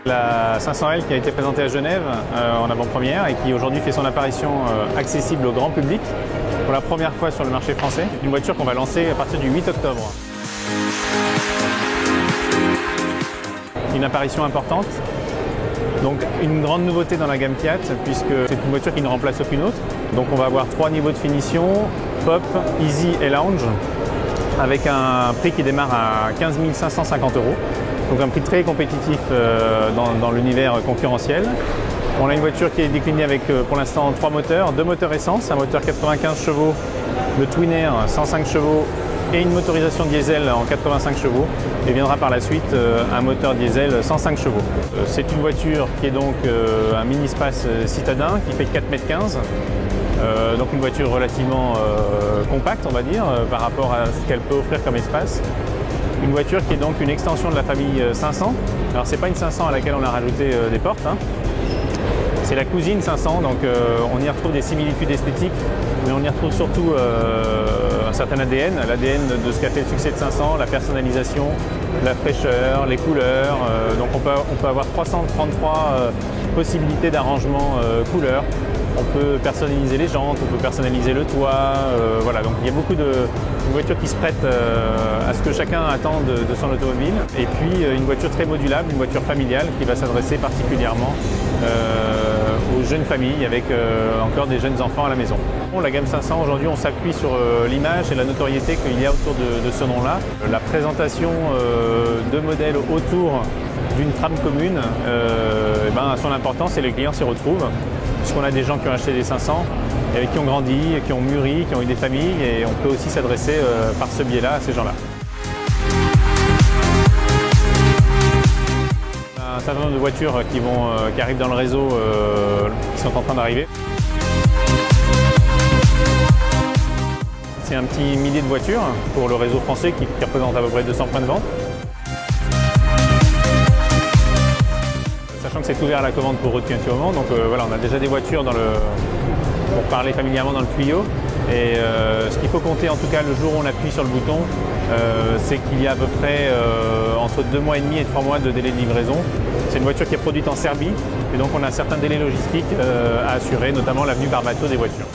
La 500L qui a été présentée à Genève en avant-première et qui aujourd'hui fait son apparition accessible au grand public pour la première fois sur le marché français. Une voiture qu'on va lancer à partir du 8 octobre. Une apparition importante. Donc une grande nouveauté dans la gamme Fiat puisque c'est une voiture qui ne remplace aucune autre. Donc on va avoir 3 niveaux de finition, Pop, Easy et Lounge, avec un prix qui démarre à 15 550 €. Donc un prix très compétitif dans l'univers concurrentiel. On a une voiture qui est déclinée avec pour l'instant 3 moteurs, 2 moteurs essence, un moteur 95 chevaux, le Twin Air 105 chevaux et une motorisation diesel en 85 chevaux et viendra par la suite un moteur diesel 105 chevaux. C'est une voiture qui est donc un mini-space citadin qui fait 4,15 m. Donc une voiture relativement compacte on va dire par rapport à ce qu'elle peut offrir comme espace. Une voiture qui est donc une extension de la famille 500. Alors c'est pas une 500 à laquelle on a rajouté des portes, hein. C'est la cousine 500, donc on y retrouve des similitudes esthétiques, mais on y retrouve surtout un certain ADN, l'ADN de ce qu'a fait le succès de 500, la personnalisation, la fraîcheur, les couleurs. Donc on peut avoir 333 possibilités d'arrangement couleurs. On peut personnaliser les jantes, on peut personnaliser le toit, voilà, donc il y a beaucoup de voitures qui se prêtent à ce que chacun attend de son automobile. Et puis une voiture très modulable, une voiture familiale qui va s'adresser particulièrement aux jeunes familles avec encore des jeunes enfants à la maison. La gamme 500 aujourd'hui on s'appuie sur l'image et la notoriété qu'il y a autour de ce nom-là. La présentation de modèles autour d'une trame commune a son importance et les clients s'y retrouvent. Puisqu'on a des gens qui ont acheté des 500, et qui ont grandi, qui ont mûri, qui ont eu des familles, et on peut aussi s'adresser par ce biais-là à ces gens-là. Un certain nombre de voitures qui arrivent dans le réseau, qui sont en train d'arriver. C'est un petit millier de voitures pour le réseau français qui représente à peu près 200 points de vente. Sachant que c'est ouvert à la commande pour eux depuis un petit moment, donc voilà, on a déjà des voitures pour parler familièrement dans le tuyau. Et ce qu'il faut compter en tout cas le jour où on appuie sur le bouton, c'est qu'il y a à peu près entre 2 mois et demi et 3 mois de délai de livraison. C'est une voiture qui est produite en Serbie et donc on a certains délais logistiques à assurer, notamment l'avenue par bateau des voitures.